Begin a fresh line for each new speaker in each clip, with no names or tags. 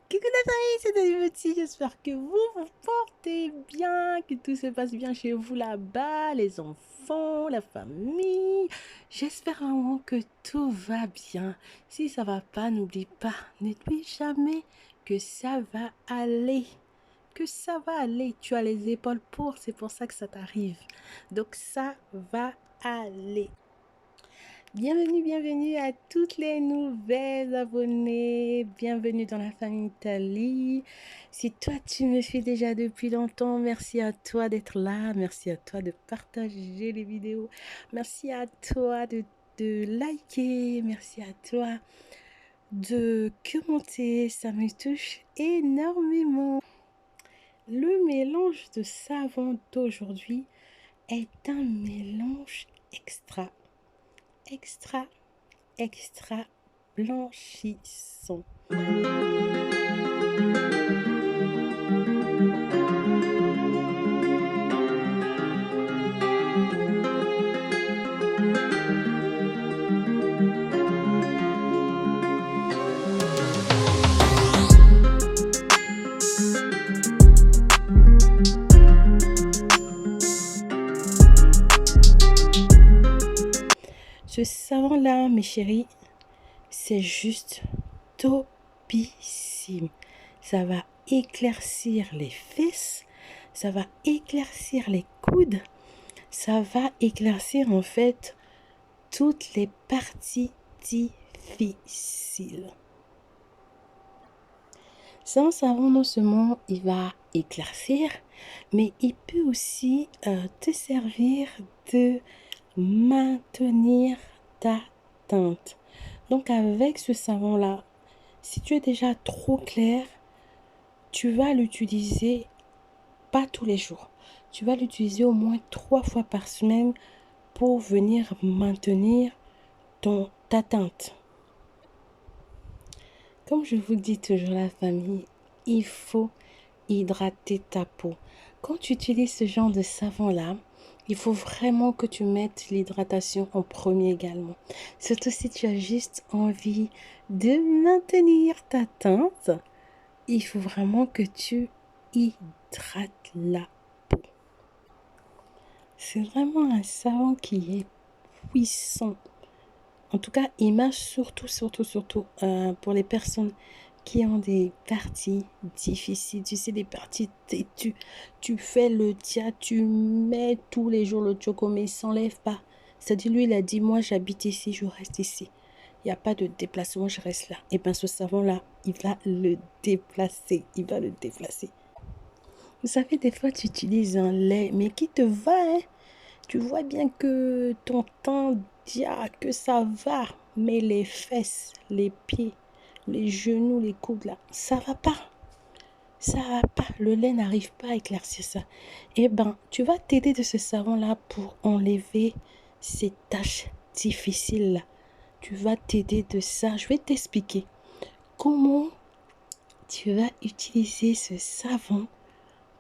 Coucou la famille, c'est Dani Petit, j'espère que vous vous portez bien, que tout se passe bien chez vous là-bas, les enfants, la famille. J'espère vraiment que tout va bien. Si ça va pas, n'oublie pas, n'oublie jamais que ça va aller. Que ça va aller, tu as les épaules pour, c'est pour ça que ça t'arrive. Donc ça va aller. Bienvenue, bienvenue à toutes les nouvelles abonnées. Bienvenue dans la famille Tali. Si toi tu me suis déjà depuis longtemps, merci à toi d'être là. Merci à toi de partager les vidéos. Merci à toi de liker. Merci à toi de commenter. Ça me touche énormément. Le mélange de savon d'aujourd'hui est un mélange extra blanchissant. Ce savon-là, mes chéris, c'est juste topissime. Ça va éclaircir les fesses, ça va éclaircir les coudes, ça va éclaircir en fait toutes les parties difficiles. C'est un savon, non seulement il va éclaircir, mais il peut aussi te servir de maintenir ta teinte. Donc avec ce savon-là, si tu es déjà trop clair, tu vas l'utiliser pas tous les jours. Tu vas l'utiliser au moins 3 fois par semaine pour venir maintenir ta teinte. Comme je vous dis toujours la famille, il faut hydrater ta peau. Quand tu utilises ce genre de savon-là, il faut vraiment que tu mettes l'hydratation en premier également. Surtout si tu as juste envie de maintenir ta teinte, il faut vraiment que tu hydrates la peau. C'est vraiment un savon qui est puissant. En tout cas, il marche surtout pour les personnes qui ont des parties difficiles. Tu sais, des parties têtues. Tu fais le tia, tu mets tous les jours le choco, mais il ne s'enlève pas. C'est-à-dire, lui, il a dit, moi, j'habite ici, je reste ici. Il n'y a pas de déplacement, je reste là. Et bien, ce savon-là, il va le déplacer. Il va le déplacer. Vous savez, des fois, tu utilises un lait, mais qui te va, hein? Tu vois bien que ton teint dit que ça va, mais les fesses, les pieds, les genoux, les coudes là, ça va pas. Ça va pas. Le lait n'arrive pas à éclaircir ça. Eh ben, tu vas t'aider de ce savon là pour enlever ces taches difficiles là. Tu vas t'aider de ça. Je vais t'expliquer comment tu vas utiliser ce savon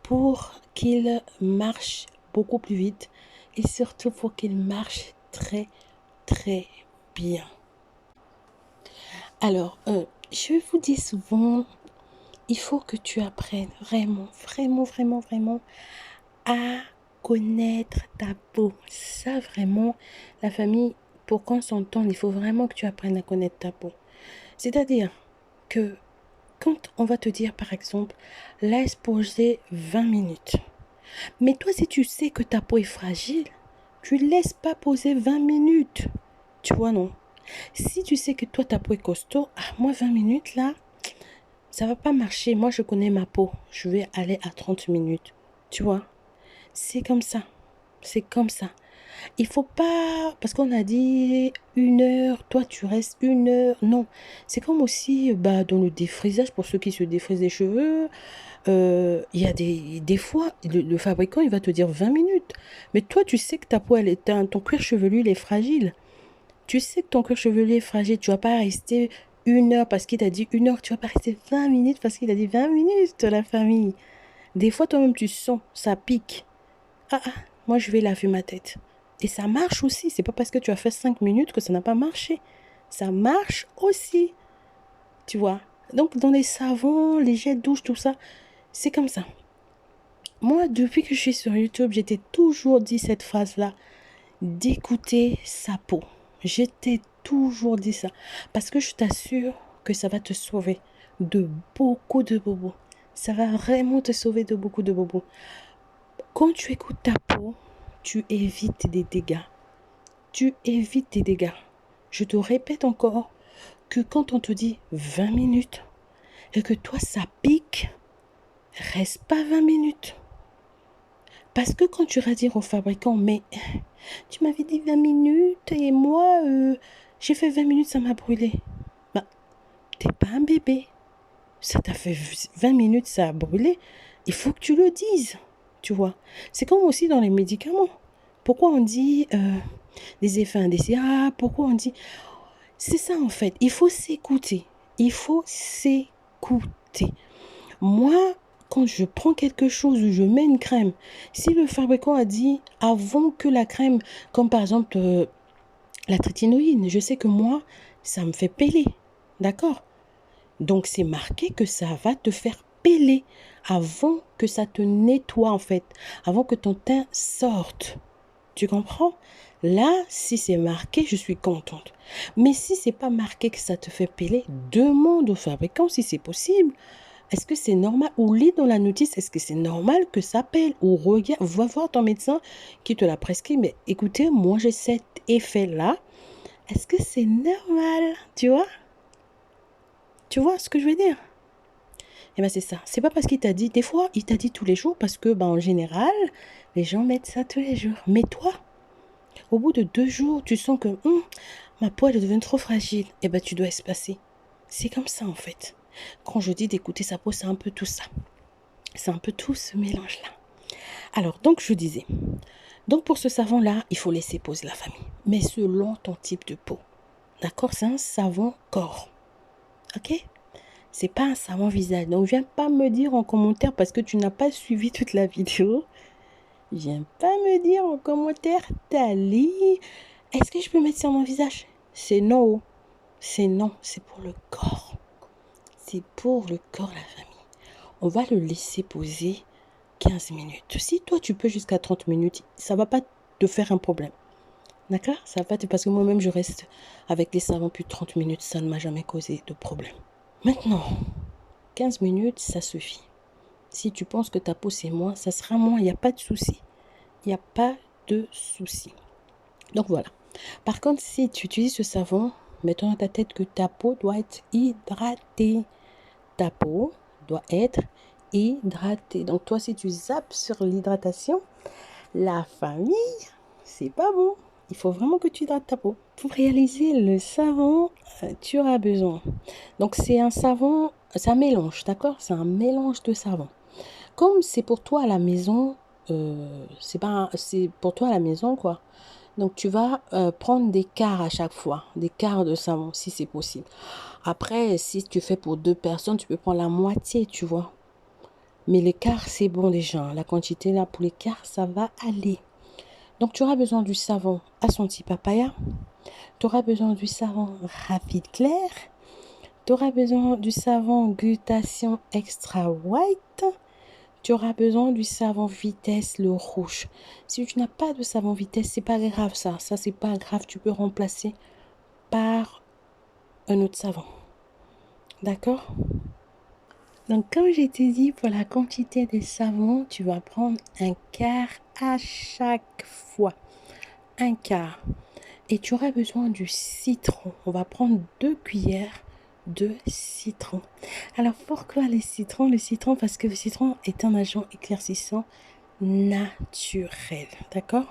pour qu'il marche beaucoup plus vite et surtout pour qu'il marche très bien. Alors, je vous dis souvent, il faut que tu apprennes vraiment à connaître ta peau. Ça vraiment, la famille, pour qu'on s'entende, il faut vraiment que tu apprennes à connaître ta peau. C'est-à-dire que quand on va te dire par exemple, laisse poser 20 minutes. Mais toi, si tu sais que ta peau est fragile, tu ne laisses pas poser 20 minutes. Tu vois, non? Si tu sais que toi, ta peau est costaud, moi, 20 minutes, là, ça va pas marcher. Moi, je connais ma peau. Je vais aller à 30 minutes. Tu vois? C'est comme ça. C'est comme ça. Il faut pas... Parce qu'on a dit 1 heure, toi, tu restes 1 heure. Non. C'est comme aussi dans le défrisage, pour ceux qui se défrisent les cheveux. Il y a des fois, le fabricant, il va te dire 20 minutes. Mais toi, tu sais que ta peau, ton cuir chevelu, il est fragile. Tu sais que ton cuir chevelu est fragile. Tu vas pas rester 1 heure parce qu'il t'a dit 1 heure. Tu vas pas rester 20 minutes parce qu'il a dit 20 minutes, la famille. Des fois, toi-même, tu sens, ça pique. Moi, je vais laver ma tête. Et ça marche aussi. C'est pas parce que tu as fait 5 minutes que ça n'a pas marché. Ça marche aussi. Tu vois. Donc, dans les savons, les jets de douche, tout ça, c'est comme ça. Moi, depuis que je suis sur YouTube, j'étais toujours dit cette phrase-là, d'écouter sa peau. J'étais toujours dit ça. Parce que je t'assure que ça va te sauver de beaucoup de bobos. Ça va vraiment te sauver de beaucoup de bobos. Quand tu écoutes ta peau, tu évites des dégâts. Tu évites des dégâts. Je te répète encore que quand on te dit 20 minutes et que toi ça pique, reste pas 20 minutes. Parce que quand tu vas dire au fabricant, mais tu m'avais dit 20 minutes et moi, j'ai fait 20 minutes, ça m'a brûlé. Bah, t'es pas un bébé. Ça t'a fait 20 minutes, ça a brûlé. Il faut que tu le dises, tu vois. C'est comme aussi dans les médicaments. Pourquoi on dit des effets indésirables? Pourquoi on dit... C'est ça en fait. Il faut s'écouter. Il faut s'écouter. Moi, quand je prends quelque chose ou je mets une crème, si le fabricant a dit avant que la crème, comme par exemple la trétinoïne, je sais que moi, ça me fait peler. D'accord? Donc c'est marqué que ça va te faire peler avant que ça te nettoie en fait, avant que ton teint sorte. Tu comprends? Là, si c'est marqué, je suis contente. Mais si c'est pas marqué que ça te fait peler, demande au fabricant si c'est possible. Est-ce que c'est normal? Ou lis dans la notice, est-ce que c'est normal que ça pèle? Ou regarde, va voir ton médecin qui te l'a prescrit. Mais écoutez, moi j'ai cet effet-là. Est-ce que c'est normal? Tu vois? Tu vois ce que je veux dire? Eh bien c'est ça. C'est pas parce qu'il t'a dit, des fois il t'a dit tous les jours parce que en général, les gens mettent ça tous les jours. Mais toi, au bout de 2 jours, tu sens que ma peau elle devient trop fragile. Eh bien tu dois espacer. C'est comme ça en fait. Quand je dis d'écouter sa peau, c'est un peu tout ça. C'est un peu tout ce mélange-là. Alors, donc je disais, donc pour ce savon-là, il faut laisser poser la famille. Mais selon ton type de peau. D'accord? C'est un savon corps. Ok? C'est pas un savon visage. Donc, viens pas me dire en commentaire parce que tu n'as pas suivi toute la vidéo. Viens pas me dire en commentaire, Tali, est-ce que je peux mettre sur mon visage? C'est non. C'est non. C'est pour le corps. C'est pour le corps, la famille. On va le laisser poser 15 minutes. Si toi, tu peux jusqu'à 30 minutes, ça va pas te faire un problème. D'accord? Ça va pas te... Parce que moi-même, je reste avec les savons plus de 30 minutes. Ça ne m'a jamais causé de problème. Maintenant, 15 minutes, ça suffit. Si tu penses que ta peau, c'est moins, ça sera moins. Il n'y a pas de souci. Il n'y a pas de souci. Donc, voilà. Par contre, si tu utilises ce savon, mettons dans ta tête que ta peau doit être hydratée. Ta peau doit être hydratée. Donc, toi, si tu zappes sur l'hydratation, la famille, c'est pas bon. Il faut vraiment que tu hydrates ta peau. Pour réaliser le savon, tu auras besoin. Donc, c'est un savon, c'est un mélange, d'accord? C'est un mélange de savon. Comme c'est pour toi à la maison, c'est pour toi à la maison, quoi. Donc, tu vas prendre des quarts à chaque fois, des quarts de savon, si c'est possible. Après, si tu fais pour 2 personnes, tu peux prendre la moitié, tu vois. Mais les quarts, c'est bon déjà. La quantité là, pour les quarts, ça va aller. Donc, tu auras besoin du savon Ashanti Papaya. Tu auras besoin du savon Rapide Clair. Tu auras besoin du savon Glutation Extra White. Tu auras besoin du savon Vitesse le rouge. Si tu n'as pas de savon Vitesse, c'est pas grave ça. Ça, c'est pas grave. Tu peux remplacer par un autre savon. D'accord? Donc, comme j'ai t'ai dit, pour la quantité des savons, tu vas prendre un quart à chaque fois. Un quart. Et tu auras besoin du citron. On va prendre 2 cuillères de citron. Alors, pourquoi les citrons? Le citron, parce que le citron est un agent éclaircissant naturel. D'accord?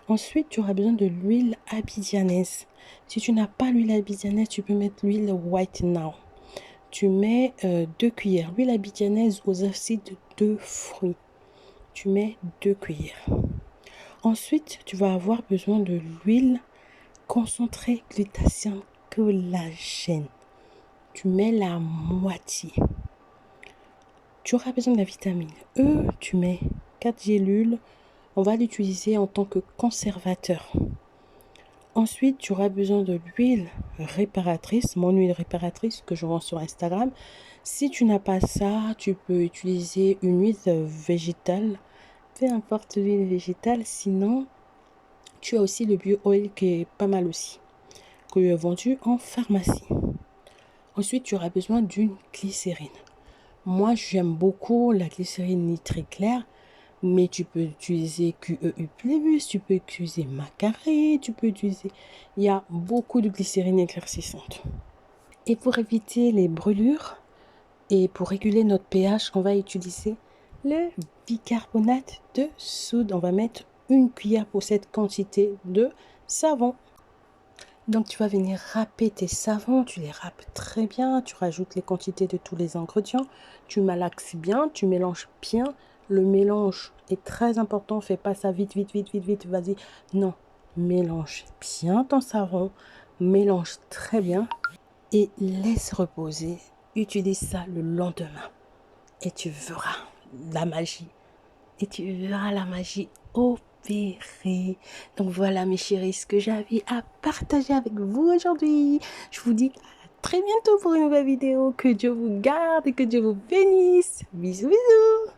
Ensuite, tu auras besoin de l'huile abidjanaise. Si tu n'as pas l'huile abidjanaise, tu peux mettre l'huile White Now. Tu mets 2 cuillères. L'huile abidjanaise aux acides de fruits. Tu mets 2 cuillères. Ensuite, tu vas avoir besoin de l'huile concentrée glutathione collagène. Tu mets la moitié. Tu auras besoin de la vitamine E. Tu mets 4 gélules. On va l'utiliser en tant que conservateur. Ensuite, tu auras besoin de l'huile réparatrice, mon huile réparatrice que je vends sur Instagram. Si tu n'as pas ça, tu peux utiliser une huile végétale, peu importe l'huile végétale. Sinon, tu as aussi le bio oil qui est pas mal aussi, que est vendu en pharmacie. Ensuite, tu auras besoin d'une glycérine. Moi, j'aime beaucoup la glycérine nitrée claire, mais tu peux utiliser QEU+, tu peux utiliser Macaré, tu peux utiliser... Il y a beaucoup de glycérine éclaircissante. Et pour éviter les brûlures et pour réguler notre pH, on va utiliser le bicarbonate de soude. On va mettre une cuillère pour cette quantité de savon. Donc, tu vas venir râper tes savons, tu les râpes très bien, tu rajoutes les quantités de tous les ingrédients, tu malaxes bien, tu mélanges bien. Le mélange est très important, fais pas ça vite, vas-y. Non, mélange bien ton savon, mélange très bien et laisse reposer. Utilise ça le lendemain et tu verras la magie. Et tu verras la magie opérer. Donc voilà mes chéris, ce que j'avais à partager avec vous aujourd'hui. Je vous dis à très bientôt pour une nouvelle vidéo. Que Dieu vous garde et que Dieu vous bénisse. Bisous bisous.